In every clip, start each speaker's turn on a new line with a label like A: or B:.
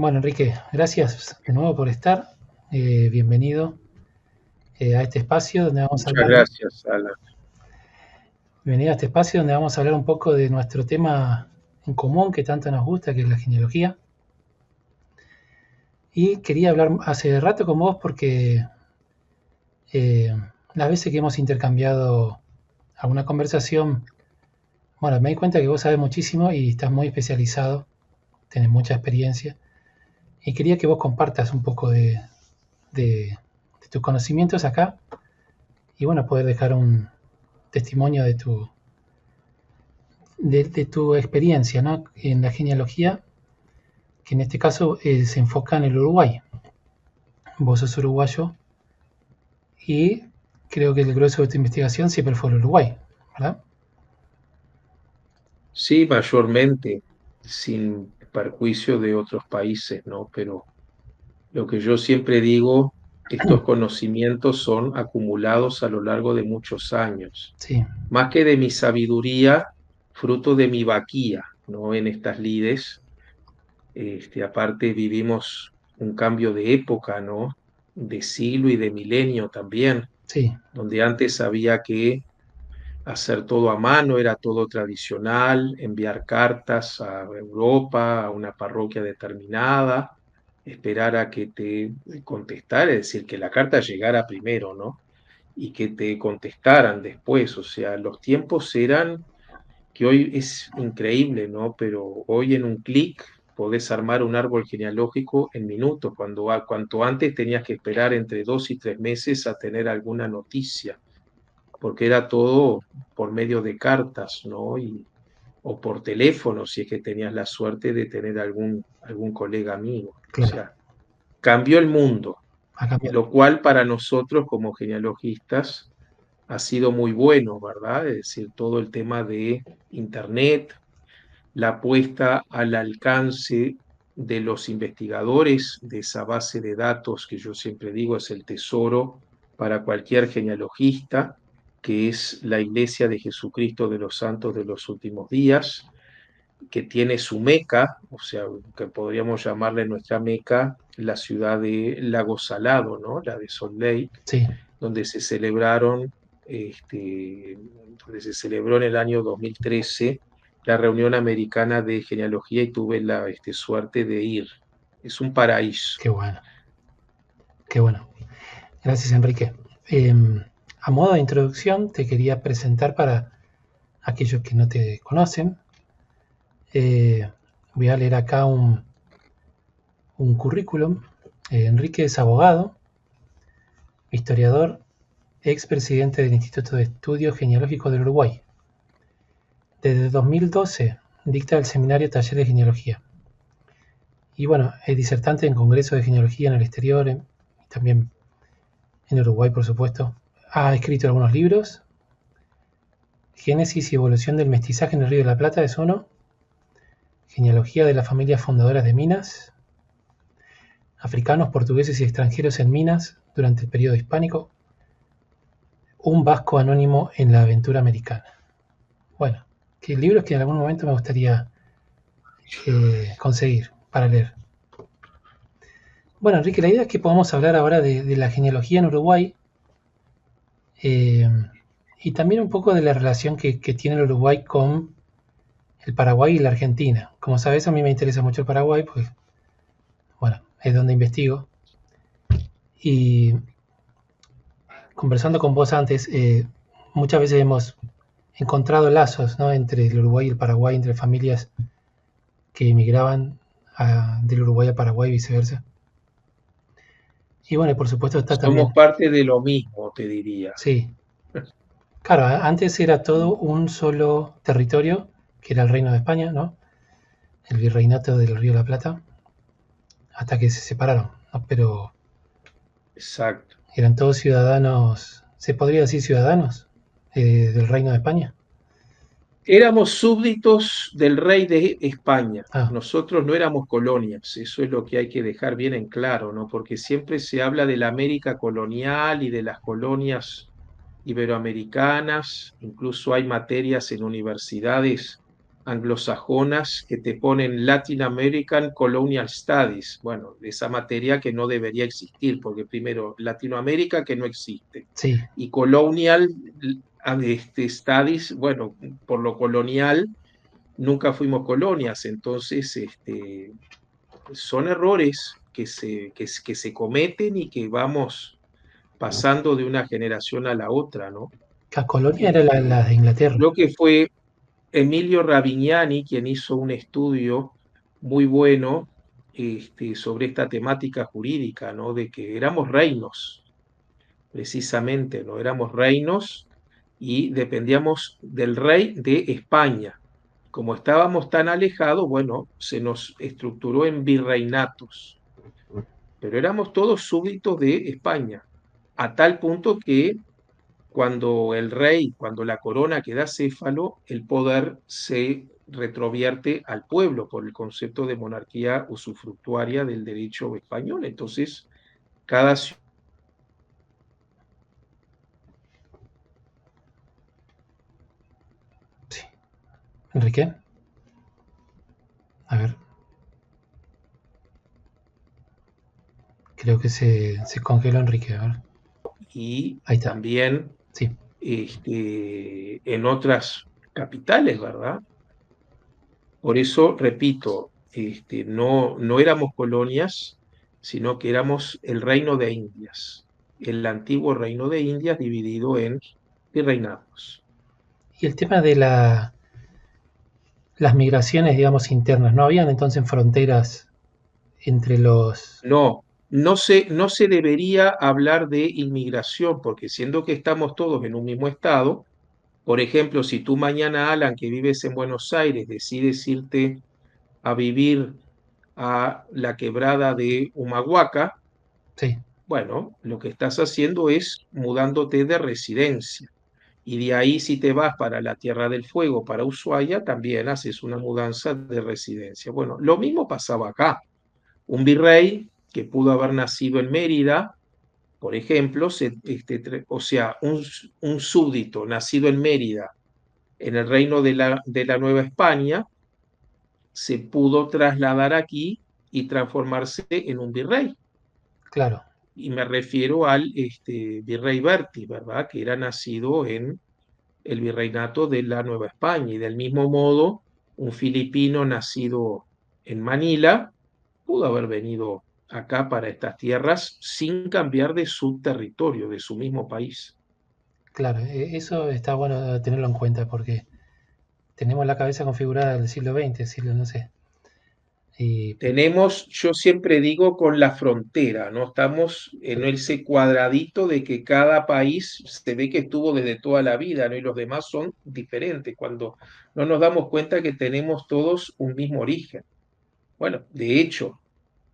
A: Bueno, Enrique, gracias de nuevo por estar. Bienvenido a este espacio donde vamos a
B: Muchas
A: hablar,
B: gracias, Alan.
A: bienvenido a este espacio donde vamos a hablar un poco de nuestro tema en común que tanto nos gusta, que es la genealogía. Y quería hablar hace rato con vos porque eh, las veces que hemos intercambiado alguna conversación, bueno, me di cuenta que vos sabés muchísimo y estás muy especializado, tenés mucha experiencia. Y quería que vos compartas un poco de tus conocimientos acá y bueno, poder dejar un testimonio de tu experiencia, ¿no? En la genealogía, que en este caso se enfoca en el Uruguay. Vos sos uruguayo y creo que el grueso de tu investigación siempre fue el Uruguay, ¿verdad?
B: Sí, mayormente, sin perjuicio de otros países, ¿no? Pero lo que yo siempre digo, estos conocimientos son acumulados a lo largo de muchos años,
A: Sí,
B: más que de mi sabiduría, fruto de mi vaquía, ¿no? En estas lides, aparte vivimos un cambio de época, ¿no? De siglo y de milenio también,
A: sí,
B: donde antes había que hacer todo a mano, era todo tradicional, enviar cartas a Europa, a una parroquia determinada, esperar a que te contestara, es decir, que la carta llegara primero, ¿no? Y que te contestaran después, o sea, los tiempos eran, que hoy es increíble, ¿no? Pero hoy en un clic podés armar un árbol genealógico en minutos, cuanto antes tenías que esperar entre 2 y 3 meses a tener alguna noticia porque era todo por medio de cartas, ¿no? O por teléfono, si es que tenías la suerte de tener algún colega amigo. O
A: claro,
B: sea, cambió el mundo,
A: ha cambiado.
B: lo cual para nosotros como genealogistas ha sido muy bueno, ¿verdad? Es decir, todo el tema de Internet, la puesta al alcance de los investigadores de esa base de datos que yo siempre digo es el tesoro para cualquier genealogista, que es la Iglesia de Jesucristo de los Santos de los Últimos Días, que tiene su Meca, o sea, que podríamos llamarle nuestra Meca, la ciudad de Lago Salado, ¿no? La de Salt Lake,
A: Sí,
B: donde se celebraron, donde se celebró en el año 2013 la reunión americana de genealogía y tuve la suerte de ir. Es un paraíso.
A: qué bueno, qué bueno. Gracias, Enrique. A modo de introducción, te quería presentar para aquellos que no te conocen. Eh, Voy a leer acá un currículum. Enrique es abogado, historiador, expresidente del Instituto de Estudios Genealógicos del Uruguay. Desde 2012 dicta el seminario Taller de Genealogía. Y bueno, es disertante en congresos de genealogía en el exterior, y también en Uruguay, por supuesto. Ha escrito algunos libros. Génesis y evolución del mestizaje en el Río de la Plata es uno. Genealogía de las familias fundadoras de Minas. Africanos, portugueses y extranjeros en Minas durante el periodo hispánico. Un vasco anónimo en la aventura americana. Bueno, que libros que en algún momento me gustaría conseguir para leer. Bueno, Enrique, la idea es que podamos hablar ahora de la genealogía en Uruguay eh, y también un poco de la relación que tiene el Uruguay con el Paraguay y la Argentina. Como sabes, a mí me interesa mucho el Paraguay, pues bueno, es donde investigo. Y conversando con vos antes, muchas veces hemos encontrado lazos, ¿no? Entre el Uruguay y el Paraguay, entre familias que emigraban del Uruguay a Paraguay y viceversa. Y bueno, por supuesto está
B: Somos
A: también,
B: parte de lo mismo, te diría.
A: sí, claro, antes era todo un solo territorio, que era el Reino de España, ¿no? El virreinato del Río de la Plata, hasta que se separaron, ¿no? Pero
B: Exacto.
A: eran todos ciudadanos, se podría decir ciudadanos del Reino de España.
B: Éramos súbditos del rey de España.
A: Ah,
B: Nosotros no éramos colonias. Eso es lo que hay que dejar bien en claro, ¿no? Porque siempre se habla de la América colonial y de las colonias iberoamericanas. Incluso hay materias en universidades anglosajonas que te ponen Latin American Colonial Studies, bueno, esa materia que no debería existir, porque primero Latinoamérica que no existe,
A: Sí,
B: y Colonial Studies, bueno, por lo colonial nunca fuimos colonias, entonces son errores que se cometen y que vamos pasando de una generación a la otra, ¿no?
A: la colonia era la
B: Este,
A: de Inglaterra.
B: creo que fue Emilio Ravignani quien hizo un estudio muy bueno sobre esta temática jurídica, ¿no? De que éramos reinos, precisamente, ¿no? Éramos reinos y dependíamos del rey de España. Como estábamos tan alejados, bueno, se nos estructuró en virreinatos, pero éramos todos súbditos de España, a tal punto que cuando el rey, cuando la corona queda céfalo, el poder se retrovierte al pueblo por el concepto de monarquía usufructuaria del derecho español. Entonces, cada ciudad
A: Sí. Enrique, a ver, creo que se congeló Enrique. A ver,
B: y
A: ahí está.
B: también
A: Sí,
B: en otras capitales, ¿verdad? Por eso, repito, no éramos colonias, sino que éramos el reino de Indias, el antiguo reino de Indias dividido en virreinatos.
A: y el tema de las migraciones, digamos, internas, ¿no habían entonces fronteras entre los...
B: No, no se debería hablar de inmigración, porque siendo que estamos todos en un mismo estado, por ejemplo, si tú mañana, Alan, que vives en Buenos Aires, decides irte a vivir a la quebrada de Humahuaca,
A: Sí,
B: bueno, lo que estás haciendo es mudándote de residencia. Y de ahí, si te vas para la Tierra del Fuego, para Ushuaia, también haces una mudanza de residencia. Bueno, lo mismo pasaba acá. Un virrey que pudo haber nacido en Mérida, por ejemplo, o sea, un súbdito nacido en Mérida, en el reino de la Nueva España, se pudo trasladar aquí y transformarse en un virrey.
A: claro,
B: Y me refiero al virrey Berti, ¿verdad? Que era nacido en el virreinato de la Nueva España. Y del mismo modo, un filipino nacido en Manila pudo haber venido acá para estas tierras sin cambiar de su territorio, de su mismo país.
A: claro. Eso está bueno tenerlo en cuenta porque tenemos la cabeza configurada del siglo XX, siglo no sé. Y
B: Tenemos, yo siempre digo, con la frontera, ¿no? Estamos en ese cuadradito de que cada país se ve que estuvo desde toda la vida, ¿no? Y los demás son diferentes, cuando no nos damos cuenta que tenemos todos un mismo origen. Bueno, de hecho,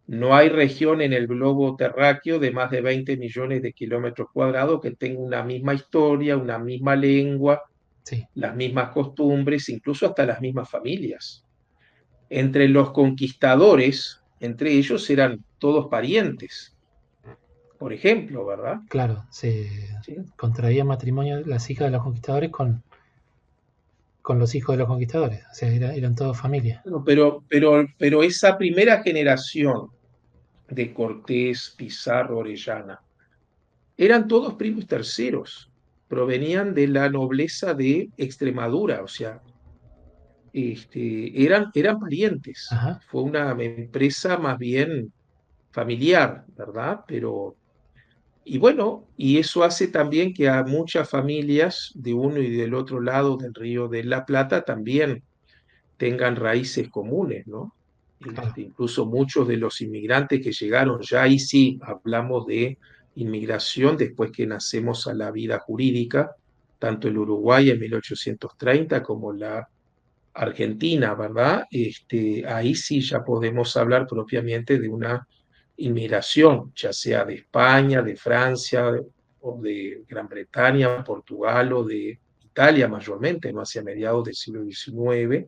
B: no hay región en el globo terráqueo de más de 20 millones de kilómetros cuadrados que tenga una misma historia, una misma lengua,
A: sí,
B: las mismas costumbres, incluso hasta las mismas familias. Entre los conquistadores, entre ellos eran todos parientes, por ejemplo, ¿verdad?
A: claro, se
B: ¿Sí?
A: contraían matrimonio las hijas de los conquistadores con los hijos de los conquistadores. O sea, eran todos familia.
B: Bueno, pero esa primera generación de Cortés, Pizarro, Orellana, eran todos primos terceros, provenían de la nobleza de Extremadura, o sea, eran parientes.
A: Ajá,
B: Fue una empresa más bien familiar, ¿verdad? Pero, y bueno, y eso hace también que a muchas familias de uno y del otro lado del Río de la Plata también tengan raíces comunes, ¿no?
A: claro.
B: Incluso muchos de los inmigrantes que llegaron, ya ahí sí hablamos de inmigración después que nacemos a la vida jurídica, tanto el Uruguay en 1830 como la Argentina, ¿verdad? Ahí sí ya podemos hablar propiamente de una inmigración, ya sea de España, de Francia o de Gran Bretaña, Portugal o de Italia mayormente, ¿no? Hacia mediados del siglo XIX,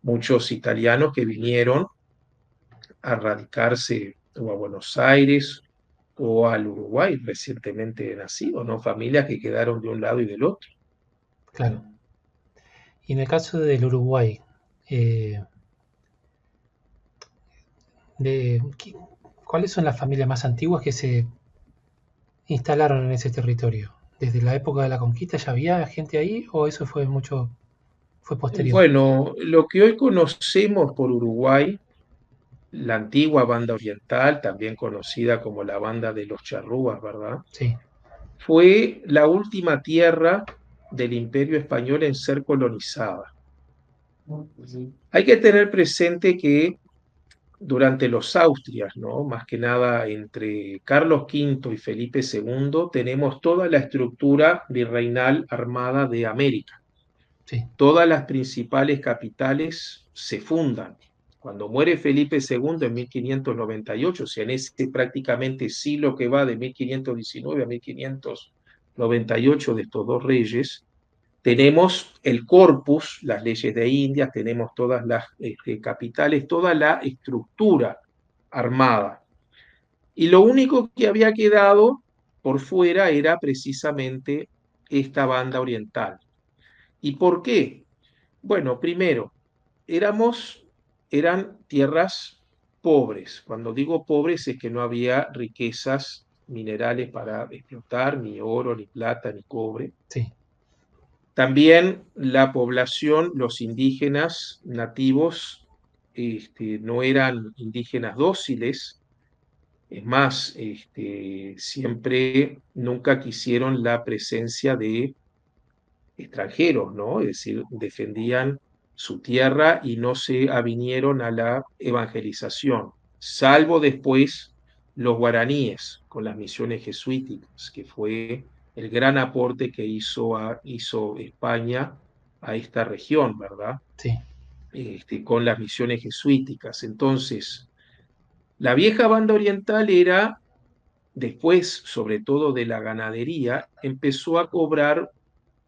B: muchos italianos que vinieron a radicarse o a Buenos Aires o al Uruguay recientemente nacido, ¿no? Familias que quedaron de un lado y del otro.
A: Claro. Y en el caso del Uruguay, Eh, de, ¿Cuáles son las familias más antiguas que se instalaron en ese territorio? ¿Desde la época de la conquista ya había gente ahí o eso fue posterior?
B: Bueno, lo que hoy conocemos por Uruguay, la antigua banda oriental, también conocida como la banda de los charrúas, ¿verdad?
A: Sí,
B: Fue la última tierra del Imperio Español en ser colonizada. Hay que tener presente que durante los Austrias, ¿no? Más que nada entre Carlos V y Felipe II, tenemos toda la estructura virreinal armada de América.
A: sí,
B: Todas las principales capitales se fundan. Cuando muere Felipe II en 1598, o sea, en ese prácticamente siglo que va de 1519 a 1598 de estos dos reyes, tenemos el corpus, las leyes de Indias, tenemos todas las capitales, toda la estructura armada. Y lo único que había quedado por fuera era precisamente esta banda oriental. ¿Y por qué? Bueno, primero, eran tierras pobres. Cuando digo pobres es que no había riquezas minerales para explotar, ni oro, ni plata, ni cobre.
A: sí,
B: También la población, los indígenas nativos, no eran indígenas dóciles, es más, siempre nunca quisieron la presencia de extranjeros, ¿no? Es decir, defendían su tierra y no se avinieron a la evangelización, salvo después los guaraníes con las misiones jesuíticas, que fue el gran aporte que hizo España a esta región, ¿verdad?
A: sí,
B: Con las misiones jesuíticas. Entonces, la vieja banda oriental era, después, sobre todo de la ganadería, empezó a cobrar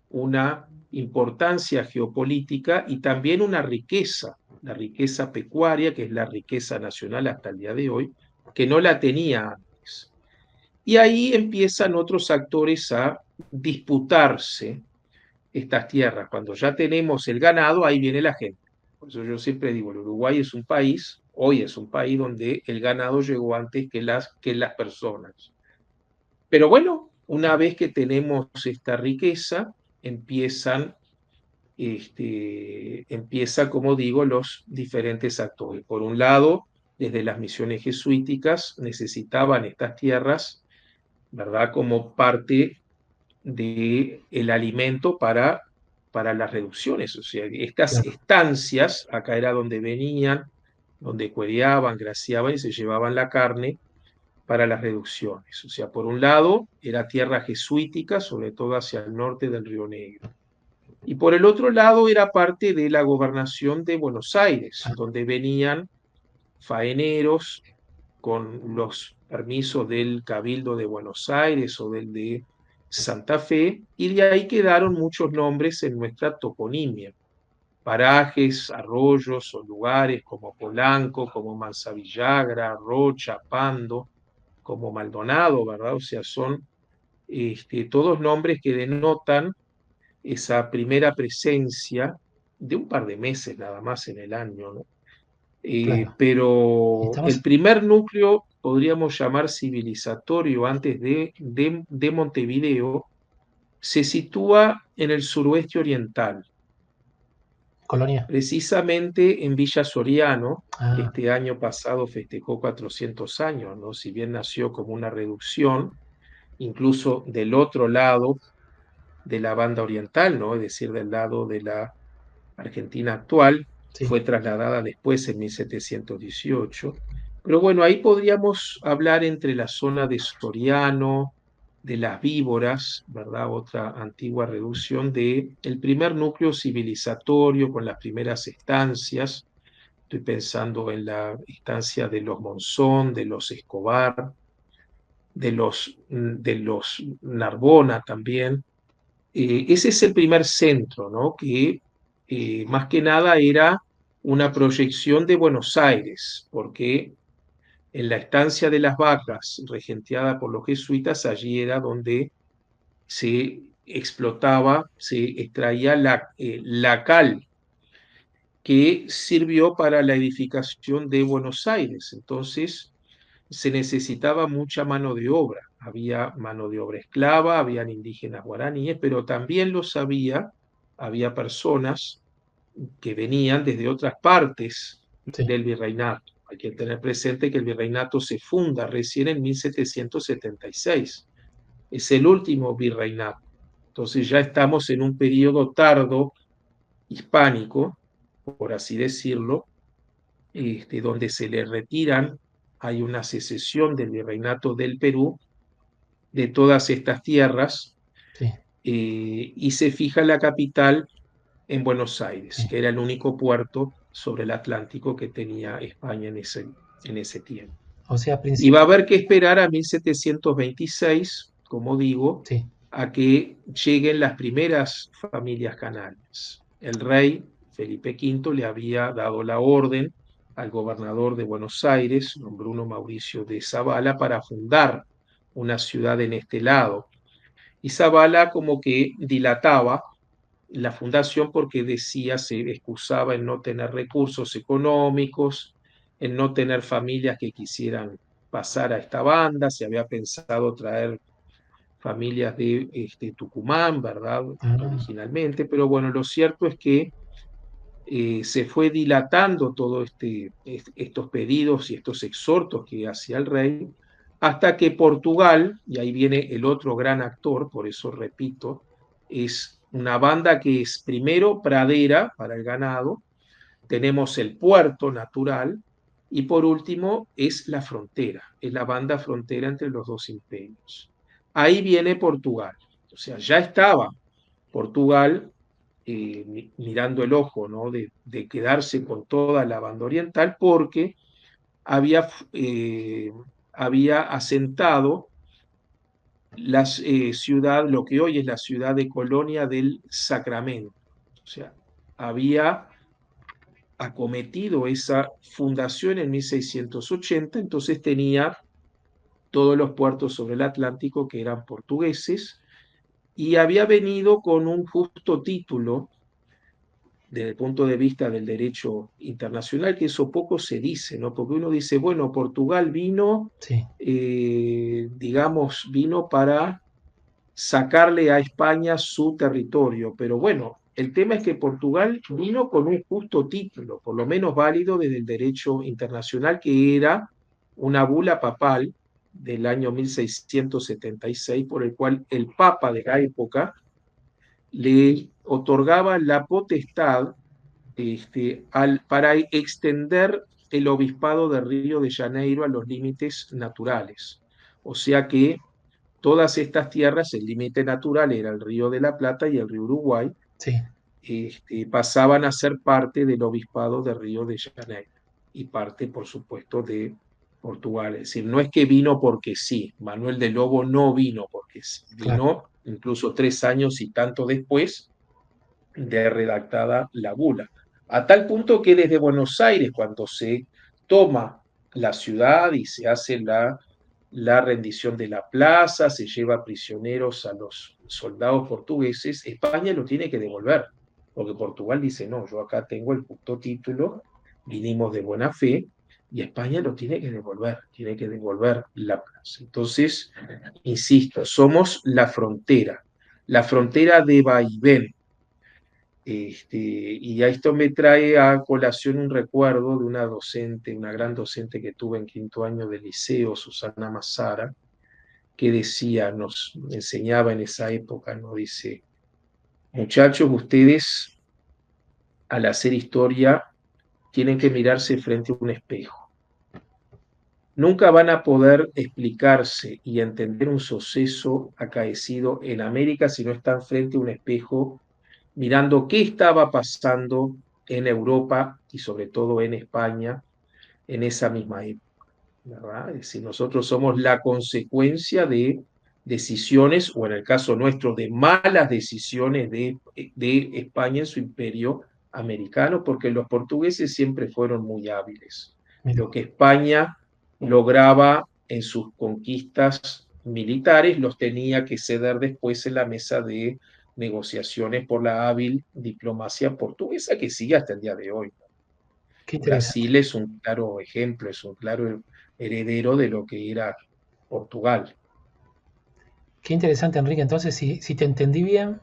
B: una importancia geopolítica y también una riqueza, la riqueza pecuaria, que es la riqueza nacional hasta el día de hoy, que no la tenía antes. Y ahí empiezan otros actores a disputarse estas tierras. Cuando ya tenemos el ganado, ahí viene la gente. Por eso yo siempre digo, el Uruguay es un país, hoy es un país donde el ganado llegó antes que las personas. Pero bueno, una vez que tenemos esta riqueza, empiezan empieza, como digo, los diferentes actores. Por un lado, desde las misiones jesuíticas necesitaban estas tierras, ¿verdad?, como parte del alimento para las reducciones. O sea, estas
A: claro,
B: estancias, acá era donde venían, donde cuereaban, graciaban y se llevaban la carne para las reducciones. O sea, por un lado, era tierra jesuítica, sobre todo hacia el norte del Río Negro. Y por el otro lado era parte de la gobernación de Buenos Aires,
A: ah,
B: donde venían faeneros con los permisos del Cabildo de Buenos Aires o del de Santa Fe, y de ahí quedaron muchos nombres en nuestra toponimia, parajes, arroyos o lugares como Polanco, como Manzavillagra, Rocha, Pando, como Maldonado, ¿verdad? O sea, son todos nombres que denotan esa primera presencia de un par de meses nada más en el año, ¿no?
A: claro.
B: Pero el
A: Estamos,
B: primer núcleo, podríamos llamar civilizatorio antes de Montevideo, se sitúa en el suroeste oriental,
A: Colonia.
B: precisamente en Villa Soriano, que
A: Ah,
B: este año pasado festejó 400 años, ¿no? Si bien nació como una reducción, incluso del otro lado de la banda oriental, ¿no? Es decir, del lado de la Argentina actual,
A: sí,
B: fue trasladada después en 1718. Pero bueno, ahí podríamos hablar entre la zona de Soriano, de las Víboras, ¿verdad? Otra antigua reducción de el primer núcleo civilizatorio con las primeras estancias. Estoy pensando en la estancia de los Monzón, de los Escobar, de los Narbona también. Ese es el primer centro, ¿no? Que más que nada era una proyección de Buenos Aires, porque en la estancia de las vacas, regenteada por los jesuitas, allí era donde se explotaba, se extraía la cal, que sirvió para la edificación de Buenos Aires. Entonces se necesitaba mucha mano de obra. Había mano de obra esclava, habían indígenas guaraníes, pero también había personas que venían desde otras partes
A: sí,
B: del virreinato. Hay que tener presente que el virreinato se funda recién en 1776. Es el último virreinato. Entonces ya estamos en un periodo tardo hispánico, por así decirlo, donde se le retiran, hay una secesión del virreinato del Perú, de todas estas tierras,
A: sí,
B: y se fija la capital en Buenos Aires,
A: sí.
B: que era el único puerto sobre el Atlántico que tenía España en ese tiempo.
A: O sea, a
B: Y va a
A: principio,
B: haber que esperar a 1726, como digo,
A: sí,
B: a que lleguen las primeras familias canarias. El rey Felipe V le había dado la orden al gobernador de Buenos Aires, don Bruno Mauricio de Zavala, para fundar una ciudad en este lado. Y Zavala como que dilataba la fundación porque decía, se excusaba en no tener recursos económicos, en no tener familias que quisieran pasar a esta banda, se había pensado traer familias de Tucumán, ¿verdad?
A: ah,
B: Originalmente, pero bueno, lo cierto es que se fue dilatando todo estos pedidos y estos exhortos que hacía el rey, hasta que Portugal, y ahí viene el otro gran actor, por eso repito, es una banda que es primero pradera para el ganado, tenemos el puerto natural, y por último es la frontera, es la banda frontera entre los dos imperios. Ahí viene Portugal, o sea, ya estaba Portugal mirando el ojo, ¿no? De quedarse con toda la banda oriental porque había, eh, había asentado lo que hoy es la ciudad de Colonia del Sacramento. O sea, había acometido esa fundación en 1680, entonces tenía todos los puertos sobre el Atlántico que eran portugueses y había venido con un justo título desde el punto de vista del derecho internacional, que eso poco se dice, ¿no? Porque uno dice, bueno, Portugal vino,
A: sí,
B: digamos, vino para sacarle a España su territorio, pero bueno, el tema es que Portugal vino con un justo título, por lo menos válido desde el derecho internacional, que era una bula papal del año 1676, por el cual el Papa de la época le otorgaba la potestad para extender el obispado de Río de Janeiro a los límites naturales. O sea que todas estas tierras, el límite natural era el Río de la Plata y el río Uruguay,
A: sí,
B: pasaban a ser parte del obispado de Río de Janeiro y parte, por supuesto, de Portugal. Es decir, no es que vino porque sí, Manuel de Lobo no vino porque sí,
A: claro,
B: vino incluso 3 años y tanto después de redactada la bula. A tal punto que desde Buenos Aires, cuando se toma la ciudad y se hace la rendición de la plaza, se lleva prisioneros a los soldados portugueses, España lo tiene que devolver, porque Portugal dice, no, yo acá tengo el justo título, vinimos de buena fe, y España lo tiene que devolver la plaza. Entonces, insisto, somos la frontera de vaivén. Y a esto me trae a colación un recuerdo de una docente, una gran docente que tuve en quinto año de liceo, Susana Mazara, que decía, nos enseñaba en esa época, nos dice, muchachos, ustedes al hacer historia tienen que mirarse frente a un espejo. Nunca van a poder explicarse y entender un suceso acaecido en América si no están frente a un espejo mirando qué estaba pasando en Europa y sobre todo en España en esa misma época, ¿verdad? Es decir, nosotros somos la consecuencia de decisiones, o en el caso nuestro, de malas decisiones de España en su imperio americano, porque los portugueses siempre fueron muy hábiles.
A: mira,
B: Lo que España lograba en sus conquistas militares los tenía que ceder después en la mesa de negociaciones por la hábil diplomacia portuguesa que sigue hasta el día de hoy.
A: Qué interesante.
B: Brasil es un claro ejemplo, es un claro heredero de lo que era Portugal.
A: Qué interesante, Enrique. Entonces, si te entendí bien,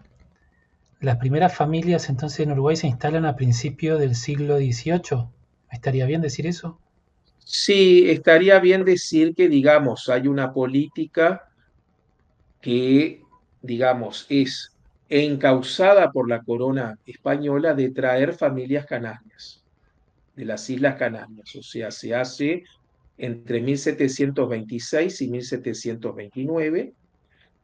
A: las primeras familias entonces en Uruguay se instalan a principios del siglo XVIII. ¿Estaría bien decir eso?
B: Sí, estaría bien decir que, digamos, hay una política que, digamos, es encausada por la corona española de traer familias canarias, de las Islas Canarias. O sea, se hace entre 1726 y 1729.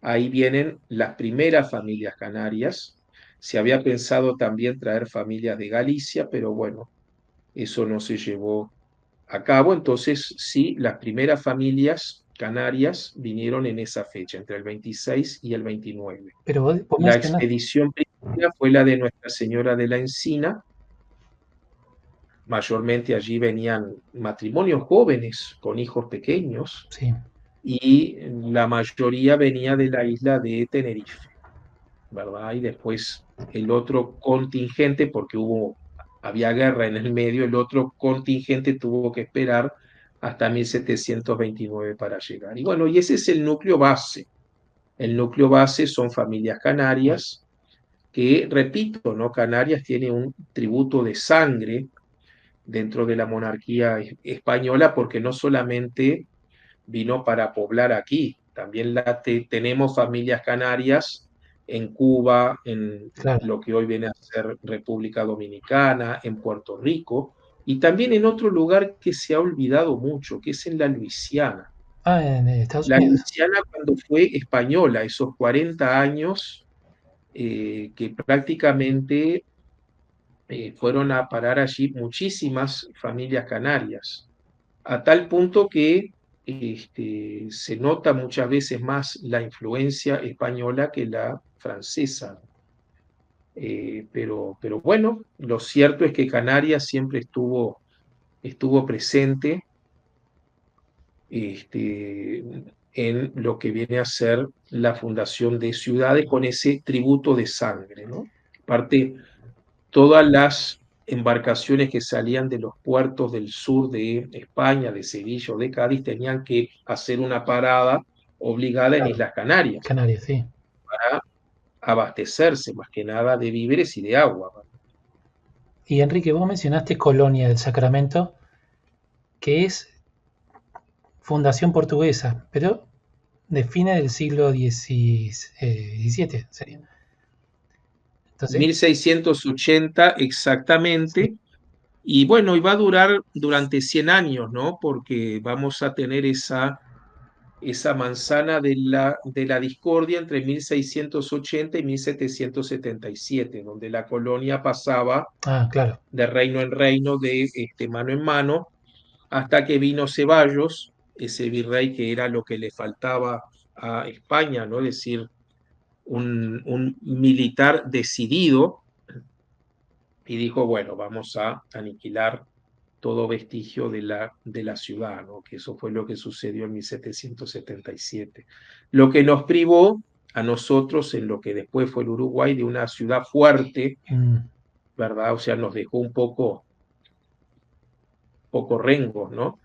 B: Ahí vienen las primeras familias canarias. Se había pensado también traer familias de Galicia, pero bueno, eso no se llevó a cabo. Entonces, sí, las primeras familias canarias vinieron en esa fecha, entre el 26 y el 29.
A: Pero vos
B: La
A: mencionás,
B: expedición primera fue la de Nuestra Señora de la Encina. Mayormente allí venían matrimonios jóvenes con hijos pequeños
A: sí,
B: y la mayoría venía de la isla de Tenerife, ¿verdad? Y después el otro contingente, porque había guerra en el medio, el otro contingente tuvo que esperar hasta 1729 para llegar. Y bueno, y ese es el núcleo base. El núcleo base son familias canarias, que, repito, ¿no? Canarias tiene un tributo de sangre dentro de la monarquía española, porque no solamente vino para poblar aquí, también tenemos familias canarias en Cuba, en
A: claro.
B: lo que hoy viene a ser República Dominicana, en Puerto Rico, y también en otro lugar que se ha olvidado mucho, que es en la Luisiana.
A: Ah, en Estados
B: La
A: Unidos.
B: Luisiana cuando fue española, esos 40 años que prácticamente fueron a parar allí muchísimas familias canarias, a tal punto que se nota muchas veces más la influencia española que la francesa. Pero bueno, lo cierto es que Canarias siempre estuvo presente este, en lo que viene a ser la fundación de ciudades con ese tributo de sangre, ¿no? Aparte, todas las embarcaciones que salían de los puertos del sur de España, de Sevilla o de Cádiz, tenían que hacer una parada obligada en
A: Claro,
B: Islas Canarias
A: Canarias, sí.
B: para abastecerse más que nada de víveres y de agua.
A: Y Enrique, vos mencionaste Colonia del Sacramento, que es fundación portuguesa, pero de fines del siglo XVII sería. Entonces,
B: 1680
A: sí.
B: exactamente. Y bueno, y va a durar durante 100 años, ¿no? Porque vamos a tener esa manzana de la discordia entre 1680 y 1777, donde la colonia pasaba
A: Ah, claro,
B: de reino en reino, de mano en mano, hasta que vino Ceballos, ese virrey que era lo que le faltaba a España, ¿no? Es decir, un militar decidido, y dijo, bueno, vamos a aniquilar todo vestigio de la ciudad, ¿no? Que eso fue lo que sucedió en 1777. Lo que nos privó a nosotros en lo que después fue el Uruguay de una ciudad fuerte,
A: mm,
B: ¿verdad? O sea, nos dejó un poco rengos, ¿no?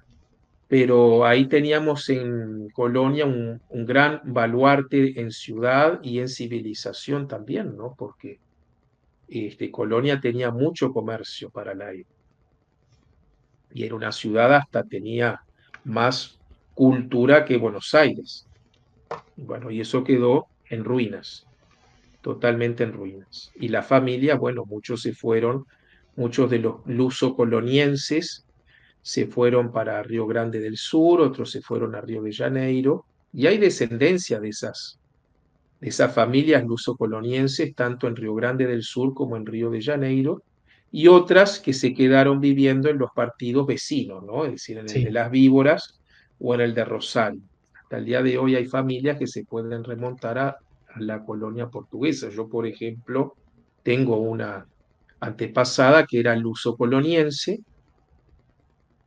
B: Pero ahí teníamos en Colonia un gran baluarte en ciudad y en civilización también, ¿no? Porque Colonia tenía mucho comercio para la época y era una ciudad, hasta tenía más cultura que Buenos Aires. Bueno, y eso quedó en ruinas, totalmente en ruinas. Y la familia, bueno, muchos se fueron, muchos de los luso-colonienses se fueron para Río Grande del Sur, otros se fueron a Río de Janeiro, y hay descendencia de esas familias luso-colonienses, tanto en Río Grande del Sur como en Río de Janeiro, y otras que se quedaron viviendo en los partidos vecinos, ¿no? Es decir, en el
A: sí.
B: de Las Víboras o en el de Rosario. Hasta el día de hoy hay familias que se pueden remontar a la colonia portuguesa. Yo, por ejemplo, tengo una antepasada que era luso-coloniense,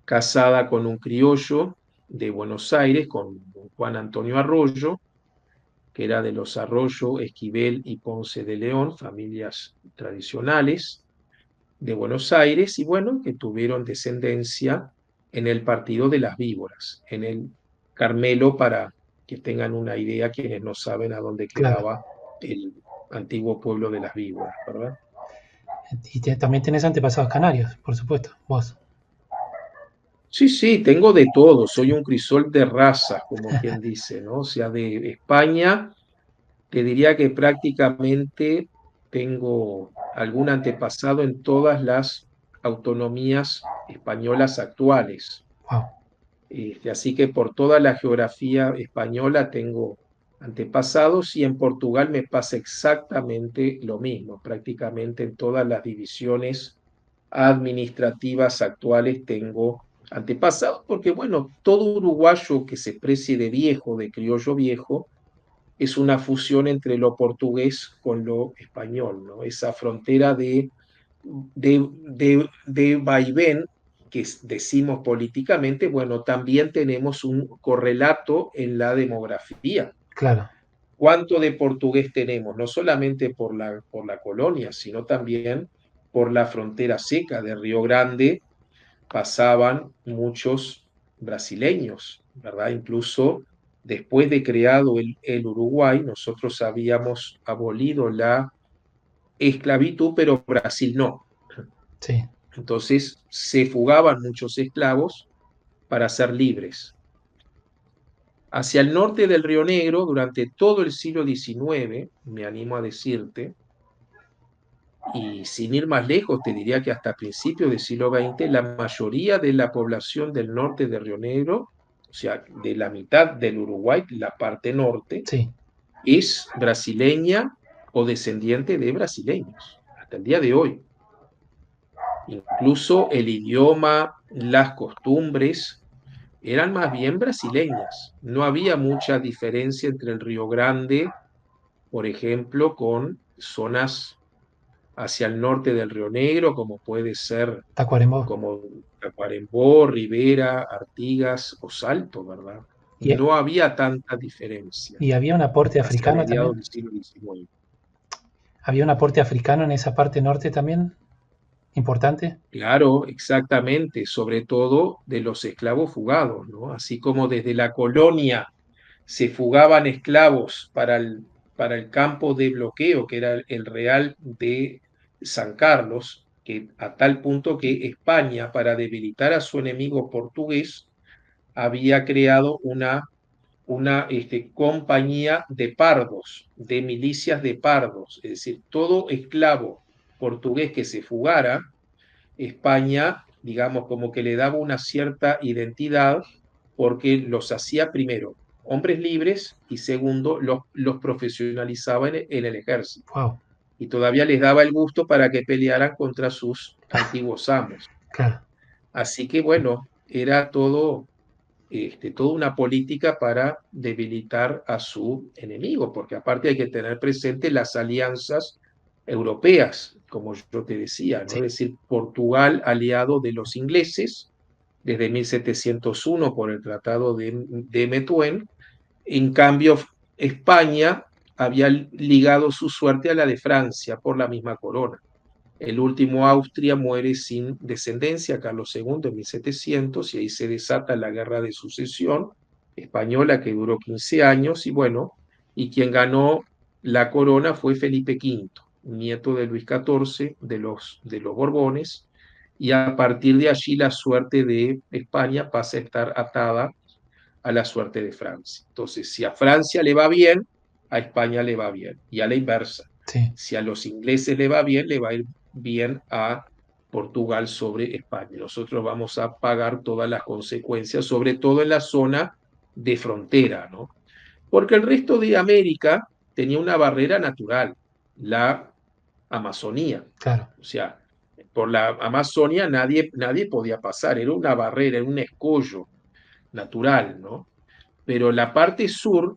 B: casada con un criollo de Buenos Aires, con Juan Antonio Arroyo, que era de los Arroyo, Esquivel y Ponce de León, familias tradicionales de Buenos Aires, y bueno, que tuvieron descendencia en el partido de las Víboras, en el Carmelo, para que tengan una idea quienes no saben a dónde
A: claro.
B: quedaba el antiguo pueblo de las Víboras, ¿verdad?
A: Y también tenés antepasados canarios, por supuesto, vos.
B: Sí, sí, tengo de todo, soy
A: Sí,
B: un crisol de razas, como quien dice, ¿no? O sea, de España, te diría que prácticamente tengo algún antepasado en todas las autonomías españolas actuales.
A: wow,
B: Así que por toda la geografía española tengo antepasados, y en Portugal me pasa exactamente lo mismo. Prácticamente en todas las divisiones administrativas actuales tengo antepasados, porque bueno, todo uruguayo que se precie de viejo, de criollo viejo, es una fusión entre lo portugués con lo español, ¿no? Esa frontera de vaivén que decimos políticamente, bueno, también tenemos un correlato en la demografía.
A: claro,
B: ¿Cuánto de portugués tenemos? No solamente por la colonia, sino también por la frontera seca de Río Grande pasaban muchos brasileños, ¿verdad? Incluso después de creado el Uruguay, nosotros habíamos abolido la esclavitud, pero Brasil no.
A: sí,
B: Entonces se fugaban muchos esclavos para ser libres. Hacia el norte del Río Negro, durante todo el siglo XIX, me animo a decirte, y sin ir más lejos, te diría que hasta principios del siglo XX, la mayoría de la población del norte de Río Negro, o sea, de la mitad del Uruguay, la parte norte,
A: sí,
B: es brasileña o descendiente de brasileños, hasta el día de hoy. Incluso el idioma, las costumbres eran más bien brasileñas. No había mucha diferencia entre el Río Grande, por ejemplo, con zonas hacia el norte del Río Negro, como puede ser
A: Tacuarembó.
B: como Tacuarembó, Rivera, Artigas o Salto, ¿verdad?
A: Y,
B: No había tanta diferencia
A: y había un aporte
B: hacia
A: africano
B: mediados
A: también.
B: del siglo XIX.
A: Había un aporte africano en esa parte norte también, importante.
B: Claro, exactamente, sobre todo de los esclavos fugados, ¿no? Así como desde la colonia se fugaban esclavos para el campo de bloqueo, que era el Real de San Carlos, que a tal punto que España, para debilitar a su enemigo portugués, había creado una compañía de pardos, de milicias de pardos, es decir, todo esclavo portugués que se fugara, España, digamos, como que le daba una cierta identidad, porque los hacía primero hombres libres y segundo los profesionalizaba en el ejército.
A: Wow,
B: Y todavía les daba el gusto para que pelearan contra sus antiguos amos.
A: claro,
B: Así que bueno, era toda una política para debilitar a su enemigo, porque aparte hay que tener presente las alianzas europeas, como yo te decía, ¿no?
A: sí,
B: Es decir, Portugal aliado de los ingleses desde 1701 por el Tratado de Methuen. En cambio, España había ligado su suerte a la de Francia por la misma corona. El último Austria muere sin descendencia, Carlos II, en 1700, y ahí se desata la Guerra de Sucesión española, que duró 15 años, y bueno, y quien ganó la corona fue Felipe V, nieto de Luis XIV, de los Borbones, y a partir de allí la suerte de España pasa a estar atada a la suerte de Francia. Entonces, si a Francia le va bien, a España le va bien, y a la inversa.
A: sí.
B: Si a los ingleses le va bien, le va a ir bien a Portugal sobre España. Nosotros vamos a pagar todas las consecuencias, sobre todo en la zona de frontera, ¿no? Porque el resto de América tenía una barrera natural, la Amazonía.
A: Claro,
B: O sea, por la Amazonia nadie podía pasar, era una barrera, era un escollo natural, ¿no? Pero la parte sur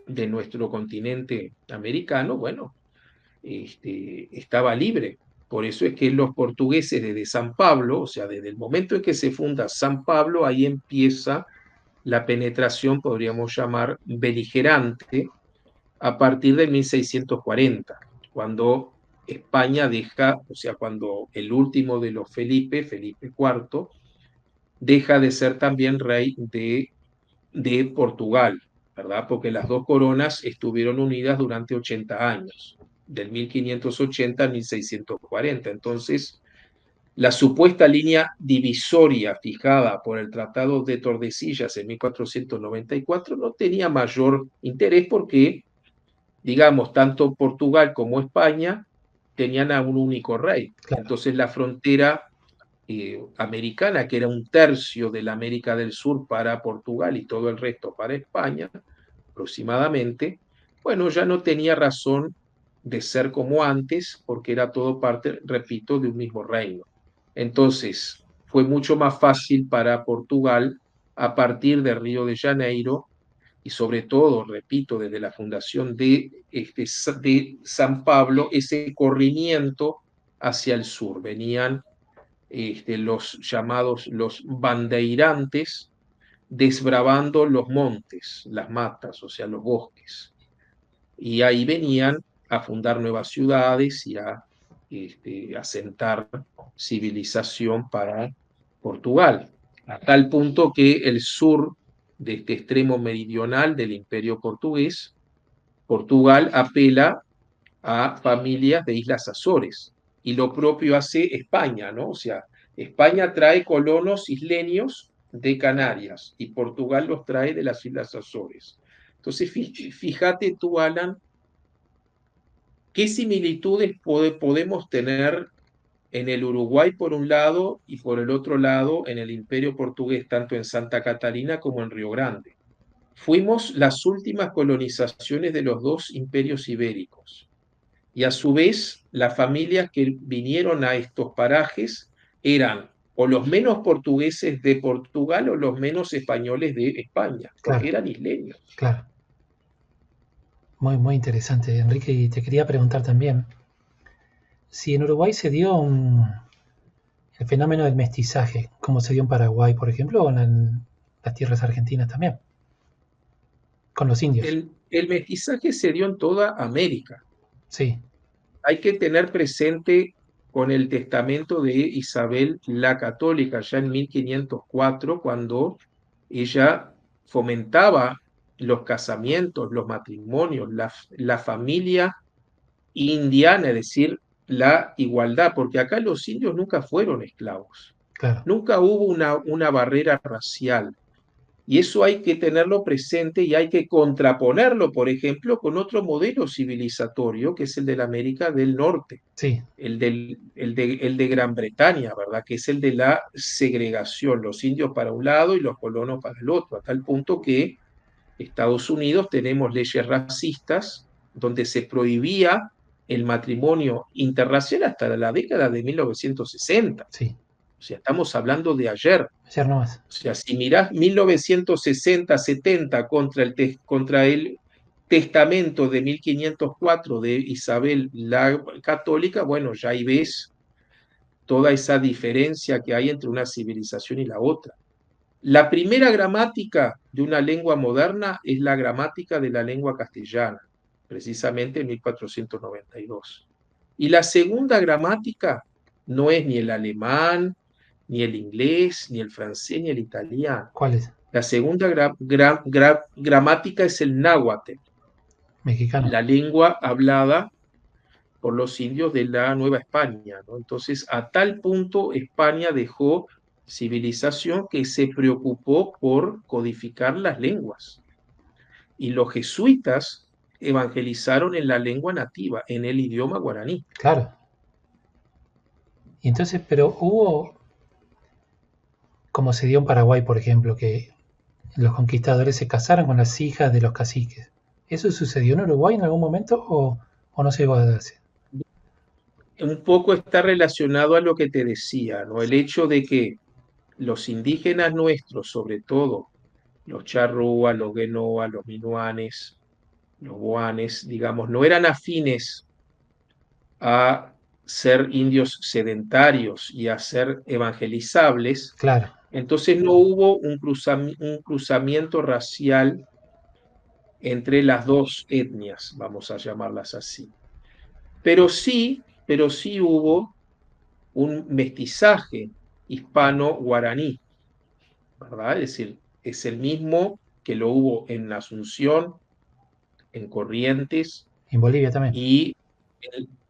B: de nuestro continente americano, bueno, estaba libre. Por eso es que los portugueses desde San Pablo, o sea, desde el momento en que se funda San Pablo, ahí empieza la penetración, podríamos llamar, beligerante a partir de 1640, cuando España deja, o sea, cuando el último de los Felipe IV, deja de ser también rey de Portugal, ¿verdad? Porque las dos coronas estuvieron unidas durante 80 años, del 1580 al 1640. Entonces, la supuesta línea divisoria fijada por el Tratado de Tordesillas en 1494 no tenía mayor interés porque, digamos, tanto Portugal como España tenían a un único rey.
A: Claro,
B: Entonces la frontera americana, que era un tercio de la América del Sur para Portugal y todo el resto para España, aproximadamente, bueno, ya no tenía razón de ser como antes, porque era todo parte, repito, de un mismo reino. Entonces, fue mucho más fácil para Portugal, a partir de Río de Janeiro, y sobre todo, repito, desde la fundación de San Pablo, ese corrimiento hacia el sur. Venían los llamados los bandeirantes, desbravando los montes, las matas, o sea, los bosques. Y ahí venían a fundar nuevas ciudades y a asentar civilización para Portugal, a tal punto que el sur de este extremo meridional del imperio portugués, Portugal apela a familias de Islas Azores. Y lo propio hace España, ¿no? O sea, España trae colonos isleños de Canarias y Portugal los trae de las Islas Azores. Entonces, fíjate tú, Alan, qué similitudes podemos tener en el Uruguay por un lado y por el otro lado en el Imperio Portugués, tanto en Santa Catalina como en Río Grande. Fuimos las últimas colonizaciones de los dos imperios ibéricos. Y a su vez, las familias que vinieron a estos parajes eran o los menos portugueses de Portugal o los menos españoles de España, porque
A: claro,
B: eran isleños.
A: claro. Muy, muy interesante, Enrique. Y te quería preguntar también si en Uruguay se dio el fenómeno del mestizaje, como se dio en Paraguay, por ejemplo, o en las tierras argentinas también, con los indios.
B: El mestizaje se dio en toda América.
A: Sí,
B: Hay que tener presente con el testamento de Isabel la Católica, ya en 1504, cuando ella fomentaba los casamientos, los matrimonios, la familia indiana, es decir, la igualdad, porque acá los indios nunca fueron esclavos,
A: claro.
B: nunca hubo una barrera racial. Y eso hay que tenerlo presente y hay que contraponerlo, por ejemplo, con otro modelo civilizatorio, que es el de la América del Norte,
A: Sí,
B: el de Gran Bretaña, ¿verdad? Que es el de la segregación, los indios para un lado y los colonos para el otro, a tal punto que Estados Unidos tenemos leyes racistas donde se prohibía el matrimonio interracial hasta la década de 1960.
A: sí.
B: O sea, estamos hablando de ayer.
A: Ayer nomás.
B: O sea, si mirás 1960-70 contra el testamento de 1504 de Isabel la Católica, bueno, ya ahí ves toda esa diferencia que hay entre una civilización y la otra. La primera gramática de una lengua moderna es la gramática de la lengua castellana, precisamente en 1492. Y la segunda gramática no es ni el alemán, ni el inglés, ni el francés, ni el italiano.
A: ¿Cuál es?
B: La segunda gramática es el náhuatl,
A: Mexicano.
B: la lengua hablada por los indios de la Nueva España, ¿no? Entonces, a tal punto España dejó civilización que se preocupó por codificar las lenguas. Y los jesuitas evangelizaron en la lengua nativa, en el idioma guaraní.
A: Claro. Y entonces, pero hubo, como se dio en Paraguay, por ejemplo, que los conquistadores se casaron con las hijas de los caciques. ¿Eso sucedió en Uruguay en algún momento o no se llegó a darse?
B: Un poco está relacionado a lo que te decía, ¿no? El hecho de que los indígenas nuestros, sobre todo los charrúas, los guenoas, los minuanes, los boanes, digamos, no eran afines a ser indios sedentarios y a ser evangelizables.
A: Claro,
B: Entonces no hubo un cruzamiento racial entre las dos etnias, vamos a llamarlas así. Pero sí hubo un mestizaje hispano-guaraní, ¿verdad? Es decir, es el mismo que lo hubo en Asunción, en Corrientes
A: En Bolivia también.
B: y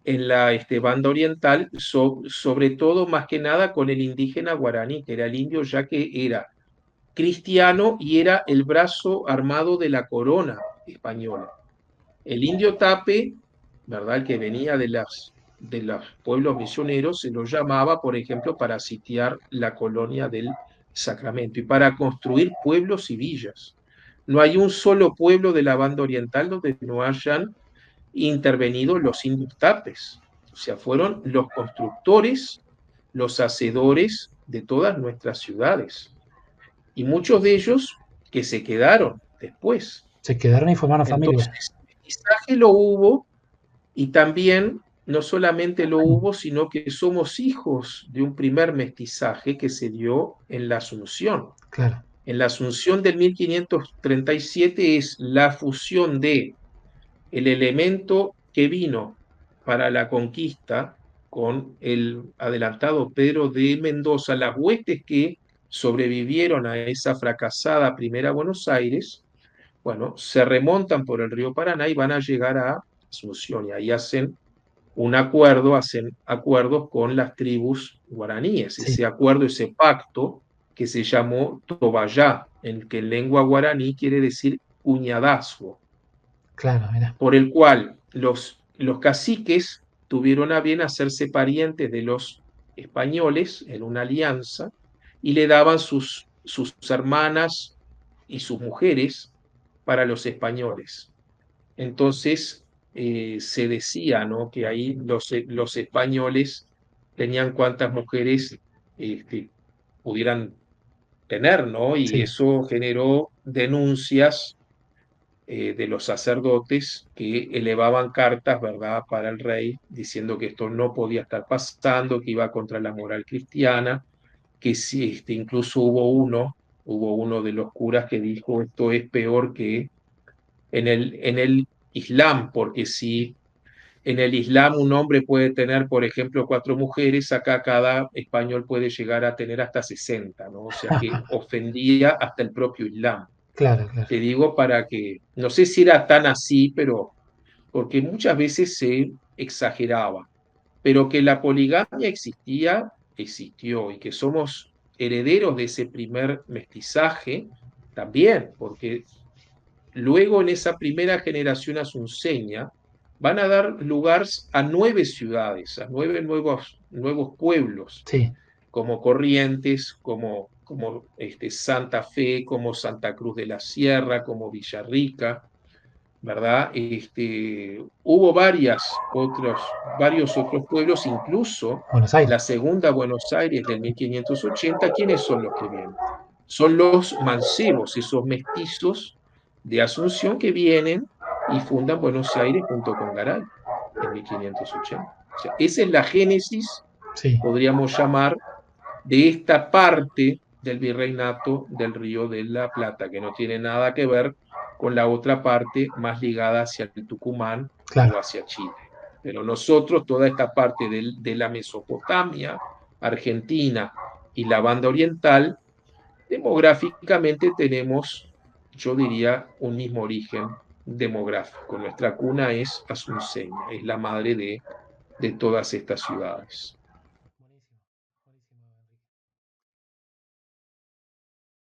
B: en la banda oriental, sobre todo más que nada con el indígena guaraní, que era el indio, ya que era cristiano y era el brazo armado de la corona española. El indio Tape, ¿verdad? El que venía de los pueblos misioneros, se lo llamaba, por ejemplo, para sitiar la colonia del Sacramento y para construir pueblos y villas. No hay un solo pueblo de la banda oriental donde no hayan intervenido los indios Tapes. O sea, fueron los constructores, los hacedores de todas nuestras ciudades. Y muchos de ellos que se quedaron después.
A: Se quedaron y formaron familia.
B: Entonces, mestizaje lo hubo y también no solamente lo hubo, sino que somos hijos de un primer mestizaje que se dio en la Asunción.
A: Claro.
B: En la Asunción del 1537 es la fusión de el elemento que vino para la conquista con el adelantado Pedro de Mendoza, las huestes que sobrevivieron a esa fracasada primera Buenos Aires, bueno, se remontan por el río Paraná y van a llegar a Asunción y ahí hacen hacen acuerdos con las tribus guaraníes,
A: Sí,
B: ese acuerdo, ese pacto que se llamó Tobayá, en que en lengua guaraní quiere decir cuñadazgo,
A: claro, mira.
B: por el cual los caciques tuvieron a bien hacerse parientes de los españoles en una alianza y le daban sus hermanas y sus mujeres para los españoles. Entonces se decía, ¿no?, que ahí los españoles tenían cuantas mujeres pudieran tener, ¿no? Y
A: Sí,
B: eso generó denuncias de los sacerdotes que elevaban cartas, ¿verdad?, para el rey, diciendo que esto no podía estar pasando, que iba contra la moral cristiana, que sí, incluso hubo uno de los curas que dijo, esto es peor que en el Islam, porque si en el Islam un hombre puede tener, por ejemplo, 4 mujeres, acá cada español puede llegar a tener hasta 60, ¿no? O sea que ofendía hasta el propio Islam.
A: claro, claro.
B: Te digo para que, no sé si era tan así, pero porque muchas veces se exageraba, pero que la poligamia existía, existió, y que somos herederos de ese primer mestizaje, también, porque luego en esa primera generación asunceña van a dar lugar a 9 ciudades, a 9 nuevos pueblos,
A: Sí,
B: como Corrientes, como Santa Fe, como Santa Cruz de la Sierra, como Villarrica, ¿verdad? Hubo varios otros pueblos, incluso
A: Buenos Aires.
B: la segunda Buenos Aires del 1580. ¿Quiénes son los que vienen? Son los mancebos, esos mestizos de Asunción que vienen y fundan Buenos Aires junto con Garay en 1580. O sea, esa es la génesis,
A: Sí,
B: podríamos llamar, de esta parte del virreinato del Río de la Plata, que no tiene nada que ver con la otra parte más ligada hacia el Tucumán o
A: claro.
B: hacia Chile. Pero nosotros, toda esta parte de la Mesopotamia, Argentina y la banda oriental, demográficamente tenemos, yo diría, un mismo origen demográfico. Nuestra cuna es asunceña, es la madre de todas estas ciudades.